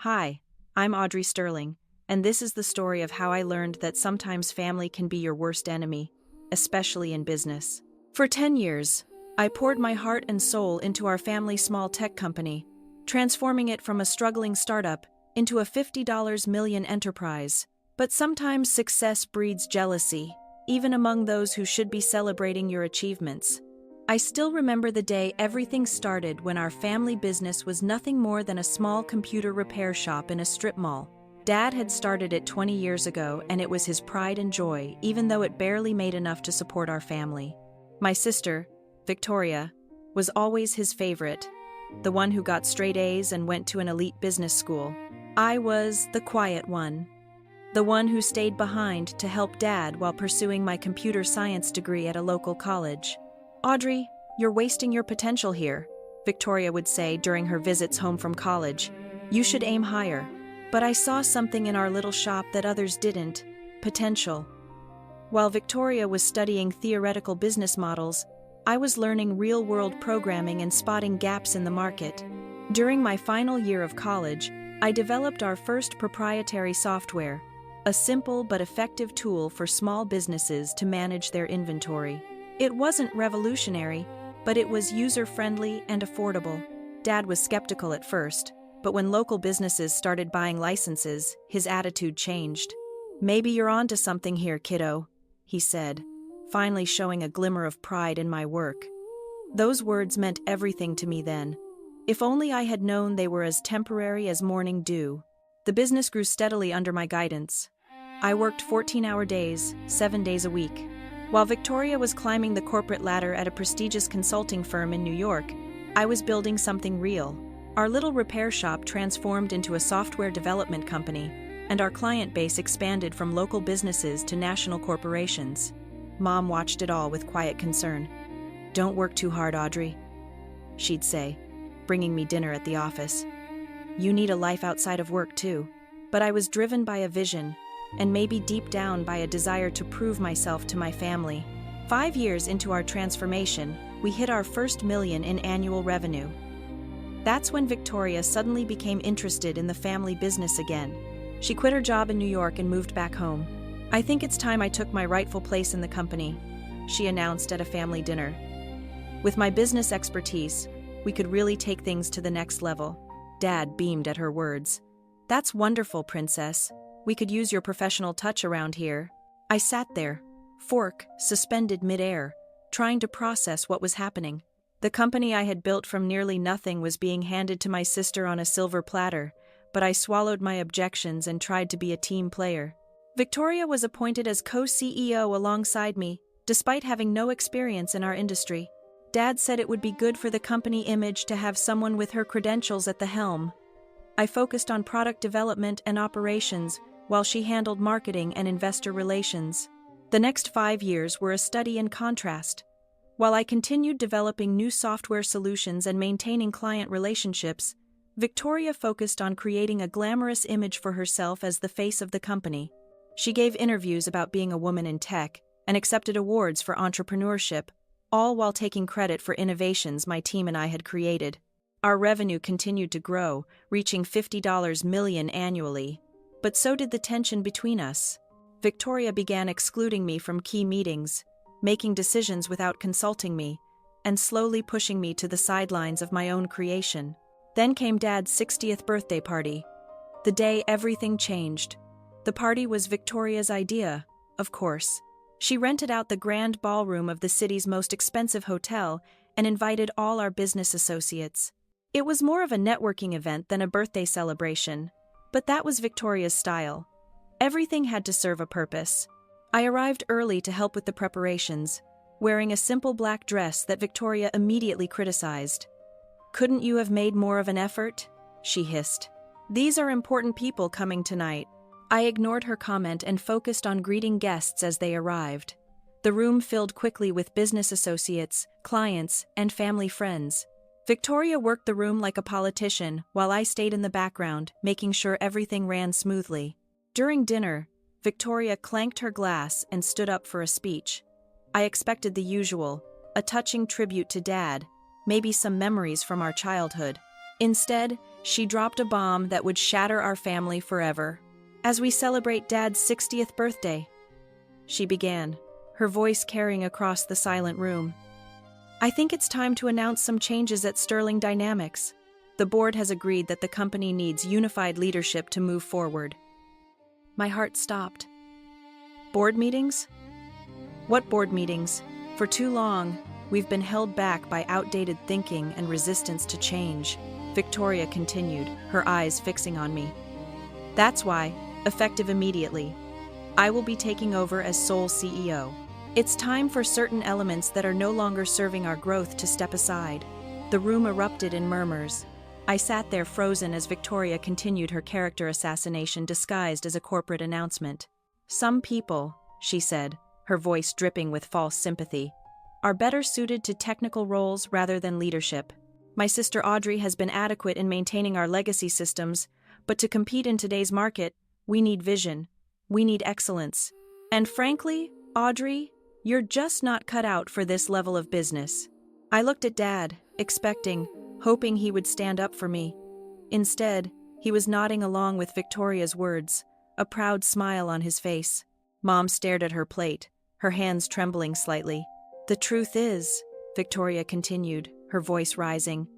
Hi, I'm Audrey Sterling, and this is the story of how I learned that sometimes family can be your worst enemy, especially in business. For 10 years, I poured my heart and soul into our family's small tech company, transforming it from a struggling startup into a $50 million enterprise. But sometimes success breeds jealousy, even among those who should be celebrating your achievements. I still remember the day everything started when our family business was nothing more than a small computer repair shop in a strip mall. Dad had started it 20 years ago, and it was his pride and joy, even though it barely made enough to support our family. My sister, Victoria, was always his favorite, the one who got straight A's and went to an elite business school. I was the quiet one, the one who stayed behind to help Dad while pursuing my computer science degree at a local college. "Audrey, you're wasting your potential here," Victoria would say during her visits home from college. "You should aim higher." But I saw something in our little shop that others didn't: potential. While Victoria was studying theoretical business models, I was learning real-world programming and spotting gaps in the market. During my final year of college, I developed our first proprietary software, a simple but effective tool for small businesses to manage their inventory. It wasn't revolutionary, but it was user-friendly and affordable. Dad was skeptical at first, but when local businesses started buying licenses, his attitude changed. "Maybe you're onto something here, kiddo," he said, finally showing a glimmer of pride in my work. Those words meant everything to me then. If only I had known they were as temporary as morning dew. The business grew steadily under my guidance. I worked 14-hour days, 7 days a week. While Victoria was climbing the corporate ladder at a prestigious consulting firm in New York, I was building something real. Our little repair shop transformed into a software development company, and our client base expanded from local businesses to national corporations. Mom watched it all with quiet concern. "Don't work too hard, Audrey," she'd say, bringing me dinner at the office. "You need a life outside of work too." But I was driven by a vision, and maybe deep down by a desire to prove myself to my family. 5 years into our transformation, we hit our first million in annual revenue. That's when Victoria suddenly became interested in the family business again. She quit her job in New York and moved back home. "I think it's time I took my rightful place in the company," she announced at a family dinner. With my business expertise, we could really take things to the next level. Dad beamed at her words. "That's wonderful, Princess. We could use your professional touch around here." I sat there, fork suspended midair, trying to process what was happening. The company I had built from nearly nothing was being handed to my sister on a silver platter, but I swallowed my objections and tried to be a team player. Victoria was appointed as co-CEO alongside me, despite having no experience in our industry. Dad said it would be good for the company image to have someone with her credentials at the helm. I focused on product development and operations, while she handled marketing and investor relations. The next 5 years were a study in contrast. While I continued developing new software solutions and maintaining client relationships, Victoria focused on creating a glamorous image for herself as the face of the company. She gave interviews about being a woman in tech and accepted awards for entrepreneurship, all while taking credit for innovations my team and I had created. Our revenue continued to grow, reaching $50 million annually. But so did the tension between us. Victoria began excluding me from key meetings, making decisions without consulting me, and slowly pushing me to the sidelines of my own creation. Then came Dad's 60th birthday party. The day everything changed. The party was Victoria's idea, of course. She rented out the grand ballroom of the city's most expensive hotel and invited all our business associates. It was more of a networking event than a birthday celebration. But that was Victoria's style. Everything had to serve a purpose. I arrived early to help with the preparations, wearing a simple black dress that Victoria immediately criticized. "Couldn't you have made more of an effort?" she hissed. "These are important people coming tonight." I ignored her comment and focused on greeting guests as they arrived. The room filled quickly with business associates, clients, and family friends. Victoria worked the room like a politician, while I stayed in the background, making sure everything ran smoothly. During dinner, Victoria clanked her glass and stood up for a speech. I expected the usual, a touching tribute to Dad, maybe some memories from our childhood. Instead, she dropped a bomb that would shatter our family forever. As we celebrate Dad's 60th birthday, she began, her voice carrying across the silent room. I think it's time to announce some changes at Sterling Dynamics. The board has agreed that the company needs unified leadership to move forward. My heart stopped. Board meetings? What board meetings? For too long, we've been held back by outdated thinking and resistance to change, Victoria continued, her eyes fixing on me. That's why, effective immediately, I will be taking over as sole CEO. It's time for certain elements that are no longer serving our growth to step aside. The room erupted in murmurs. I sat there frozen as Victoria continued her character assassination disguised as a corporate announcement. Some people, she said, her voice dripping with false sympathy, are better suited to technical roles rather than leadership. My sister Audrey has been adequate in maintaining our legacy systems, but to compete in today's market, we need vision. We need excellence. And frankly, Audrey, you're just not cut out for this level of business. I looked at Dad, expecting, hoping he would stand up for me. Instead, he was nodding along with Victoria's words, a proud smile on his face. Mom stared at her plate, her hands trembling slightly. The truth is, Victoria continued, her voice rising,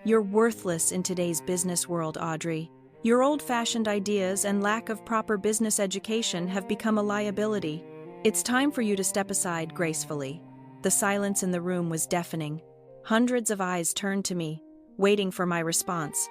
you're worthless in today's business world, Audrey. Your old-fashioned ideas and lack of proper business education have become a liability. It's time for you to step aside gracefully. The silence in the room was deafening. Hundreds of eyes turned to me, waiting for my response.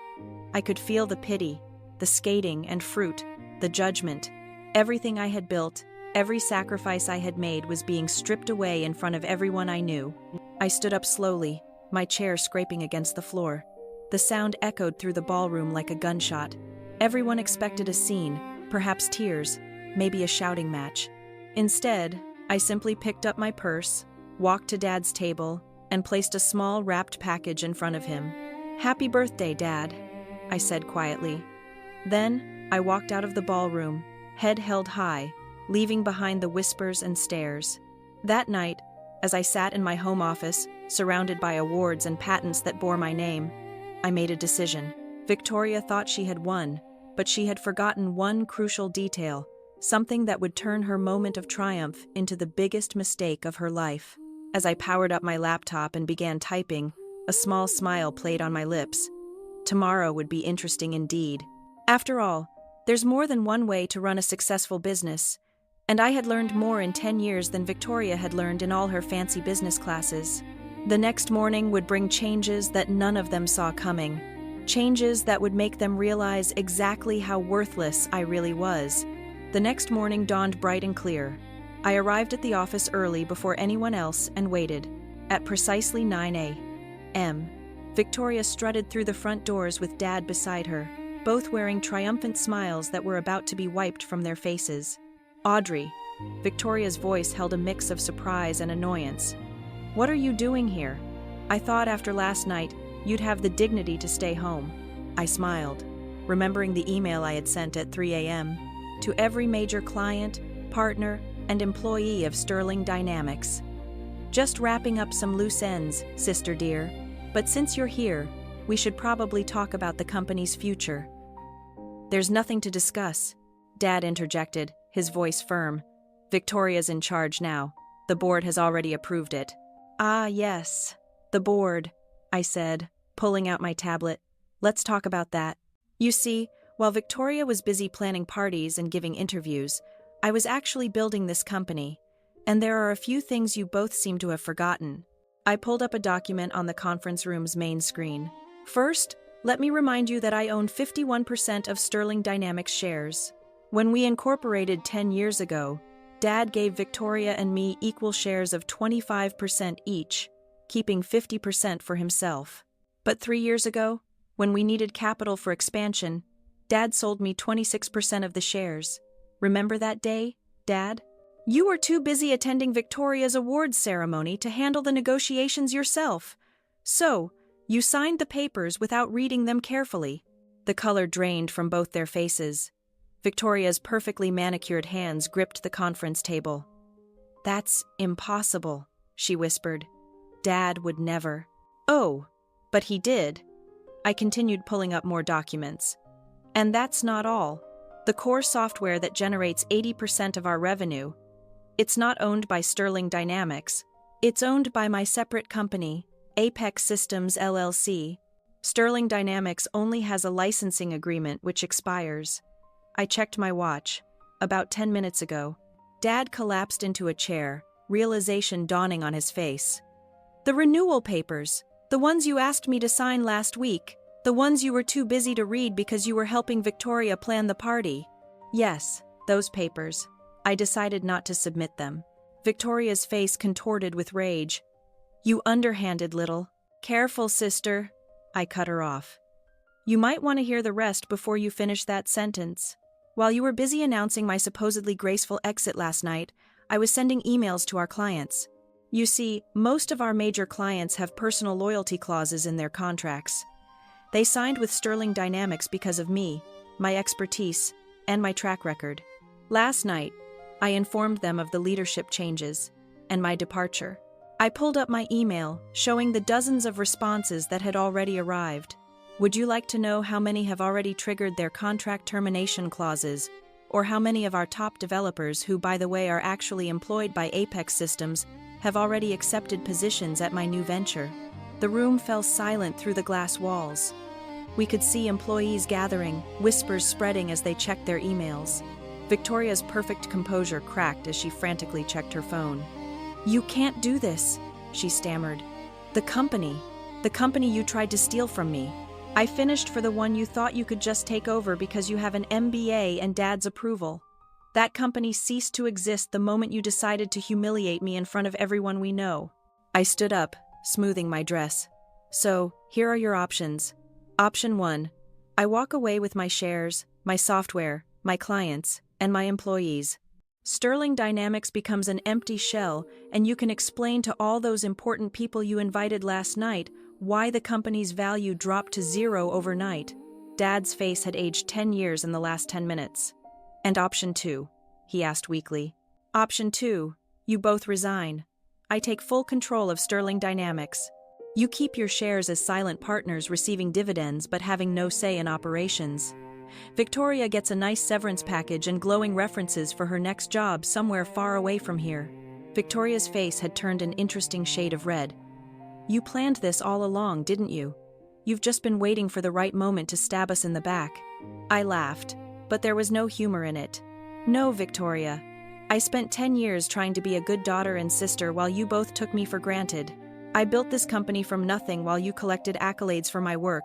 I could feel the pity, the skating and fruit, the judgment. Everything I had built, every sacrifice I had made was being stripped away in front of everyone I knew. I stood up slowly, my chair scraping against the floor. The sound echoed through the ballroom like a gunshot. Everyone expected a scene, perhaps tears, maybe a shouting match. Instead, I simply picked up my purse, walked to Dad's table, and placed a small wrapped package in front of him. Happy birthday, Dad, I said quietly. Then, I walked out of the ballroom, head held high, leaving behind the whispers and stares. That night, as I sat in my home office, surrounded by awards and patents that bore my name, I made a decision. Victoria thought she had won, but she had forgotten one crucial detail, something that would turn her moment of triumph into the biggest mistake of her life. As I powered up my laptop and began typing, a small smile played on my lips. Tomorrow would be interesting indeed. After all, there's more than one way to run a successful business, and I had learned more in 10 years than Victoria had learned in all her fancy business classes. The next morning would bring changes that none of them saw coming, changes that would make them realize exactly how worthless I really was. The next morning dawned bright and clear. I arrived at the office early before anyone else and waited. At precisely 9 a.m., Victoria strutted through the front doors with Dad beside her, both wearing triumphant smiles that were about to be wiped from their faces. Audrey, Victoria's voice held a mix of surprise and annoyance. What are you doing here? I thought after last night, you'd have the dignity to stay home. I smiled, remembering the email I had sent at 3 a.m. to every major client, partner, and employee of Sterling Dynamics. Just wrapping up some loose ends, sister dear, but since you're here, we should probably talk about the company's future. There's nothing to discuss, Dad interjected, his voice firm. Victoria's in charge now. The board has already approved it. Ah, yes, the board, I said, pulling out my tablet. Let's talk about that. You see, while Victoria was busy planning parties and giving interviews, I was actually building this company, and there are a few things you both seem to have forgotten. I pulled up a document on the conference room's main screen. First, let me remind you that I own 51% of Sterling Dynamics shares. When we incorporated 10 years ago, Dad gave Victoria and me equal shares of 25% each, keeping 50% for himself. But 3 years ago, when we needed capital for expansion, Dad sold me 26% of the shares. Remember that day, Dad? You were too busy attending Victoria's awards ceremony to handle the negotiations yourself. So, you signed the papers without reading them carefully. The color drained from both their faces. Victoria's perfectly manicured hands gripped the conference table. That's impossible, she whispered. Dad would never. Oh, but he did. I continued pulling up more documents. And that's not all. The core software that generates 80% of our revenue, it's not owned by Sterling Dynamics. It's owned by my separate company, Apex Systems LLC. Sterling Dynamics only has a licensing agreement which expires. I checked my watch. About 10 minutes ago. Dad collapsed into a chair, realization dawning on his face. The renewal papers, the ones you asked me to sign last week, the ones you were too busy to read because you were helping Victoria plan the party. Yes, those papers. I decided not to submit them. Victoria's face contorted with rage. You underhanded little. Careful, sister. I cut her off. You might want to hear the rest before you finish that sentence. While you were busy announcing my supposedly graceful exit last night, I was sending emails to our clients. You see, most of our major clients have personal loyalty clauses in their contracts. They signed with Sterling Dynamics because of me, my expertise, and my track record. Last night, I informed them of the leadership changes and my departure. I pulled up my email, showing the dozens of responses that had already arrived. Would you like to know how many have already triggered their contract termination clauses, or how many of our top developers, who by the way are actually employed by Apex Systems, have already accepted positions at my new venture? The room fell silent through the glass walls. We could see employees gathering, whispers spreading as they checked their emails. Victoria's perfect composure cracked as she frantically checked her phone. You can't do this, she stammered. The company you tried to steal from me. I finished for the one you thought you could just take over because you have an MBA and Dad's approval. That company ceased to exist the moment you decided to humiliate me in front of everyone we know. I stood up, smoothing my dress. So, here are your options. Option 1. I walk away with my shares, my software, my clients, and my employees. Sterling Dynamics becomes an empty shell, and you can explain to all those important people you invited last night why the company's value dropped to zero overnight. Dad's face had aged 10 years in the last 10 minutes. And option 2? He asked weakly. Option 2, you both resign. I take full control of Sterling Dynamics. You keep your shares as silent partners receiving dividends but having no say in operations. Victoria gets a nice severance package and glowing references for her next job somewhere far away from here. Victoria's face had turned an interesting shade of red. You planned this all along, didn't you? You've just been waiting for the right moment to stab us in the back. I laughed, but there was no humor in it. No, Victoria. I spent 10 years trying to be a good daughter and sister while you both took me for granted. I built this company from nothing while you collected accolades for my work.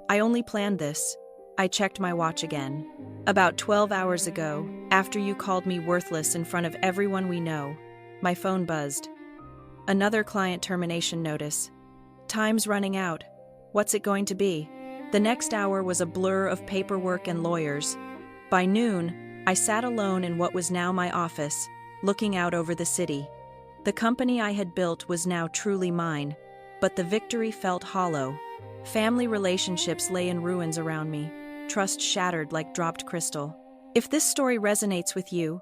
I only planned this. I checked my watch again. About 12 hours ago, after you called me worthless in front of everyone we know, my phone buzzed. Another client termination notice. Time's running out. What's it going to be? The next hour was a blur of paperwork and lawyers. By noon, I sat alone in what was now my office, looking out over the city. The company I had built was now truly mine, but the victory felt hollow. Family relationships lay in ruins around me, trust shattered like dropped crystal. If this story resonates with you,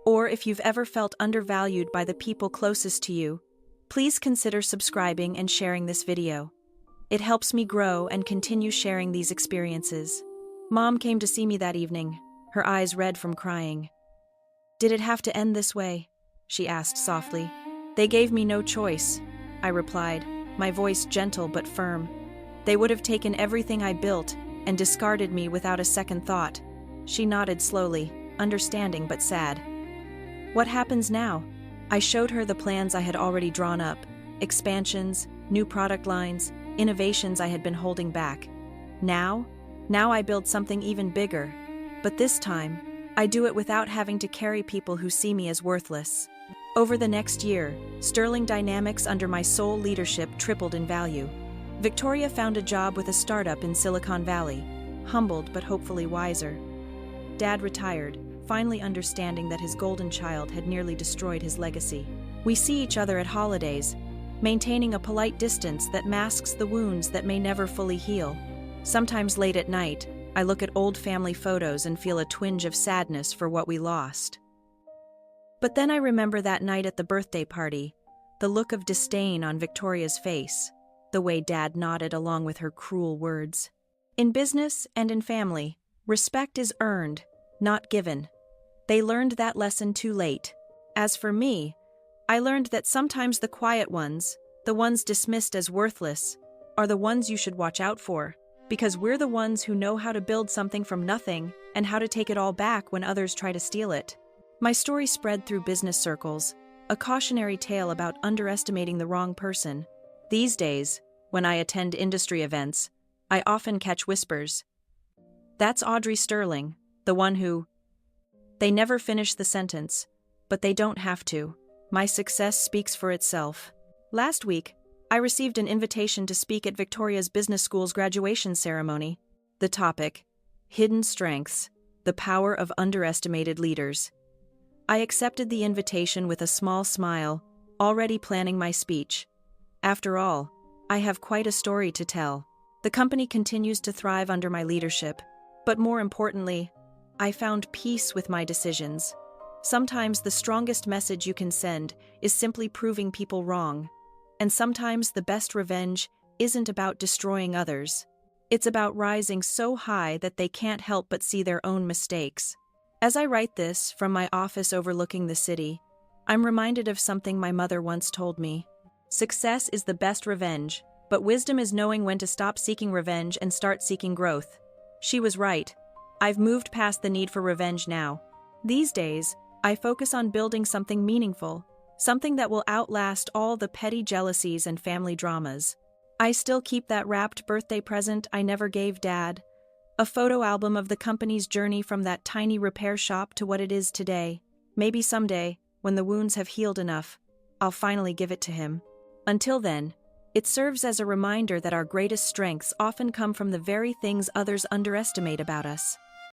or if you've ever felt undervalued by the people closest to you, please consider subscribing and sharing this video. It helps me grow and continue sharing these experiences. Mom came to see me that evening, her eyes red from crying. Did it have to end this way? She asked softly. They gave me no choice, I replied, my voice gentle but firm. They would have taken everything I built and discarded me without a second thought. She nodded slowly, understanding but sad. What happens now? I showed her the plans I had already drawn up, expansions, new product lines, innovations I had been holding back. Now I build something even bigger. But this time, I do it without having to carry people who see me as worthless. Over the next year, Sterling Dynamics under my sole leadership tripled in value. Victoria found a job with a startup in Silicon Valley, humbled but hopefully wiser. Dad retired, finally understanding that his golden child had nearly destroyed his legacy. We see each other at holidays, maintaining a polite distance that masks the wounds that may never fully heal. Sometimes late at night, I look at old family photos and feel a twinge of sadness for what we lost. But then I remember that night at the birthday party, the look of disdain on Victoria's face, the way Dad nodded along with her cruel words. In business and in family, respect is earned, not given. They learned that lesson too late. As for me, I learned that sometimes the quiet ones, the ones dismissed as worthless, are the ones you should watch out for, because we're the ones who know how to build something from nothing and how to take it all back when others try to steal it. My story spread through business circles, a cautionary tale about underestimating the wrong person. These days, when I attend industry events, I often catch whispers. "That's Audrey Sterling, the one who..." They never finish the sentence, but they don't have to. My success speaks for itself. Last week, I received an invitation to speak at Victoria's Business School's graduation ceremony. The topic: Hidden Strengths, the Power of Underestimated Leaders. I accepted the invitation with a small smile, already planning my speech. After all, I have quite a story to tell. The company continues to thrive under my leadership, but more importantly, I found peace with my decisions. Sometimes the strongest message you can send is simply proving people wrong. And sometimes the best revenge isn't about destroying others. It's about rising so high that they can't help but see their own mistakes. As I write this from my office overlooking the city, I'm reminded of something my mother once told me. Success is the best revenge, but wisdom is knowing when to stop seeking revenge and start seeking growth. She was right. I've moved past the need for revenge now. These days, I focus on building something meaningful, something that will outlast all the petty jealousies and family dramas. I still keep that wrapped birthday present I never gave Dad, a photo album of the company's journey from that tiny repair shop to what it is today. Maybe someday, when the wounds have healed enough, I'll finally give it to him. Until then, it serves as a reminder that our greatest strengths often come from the very things others underestimate about us.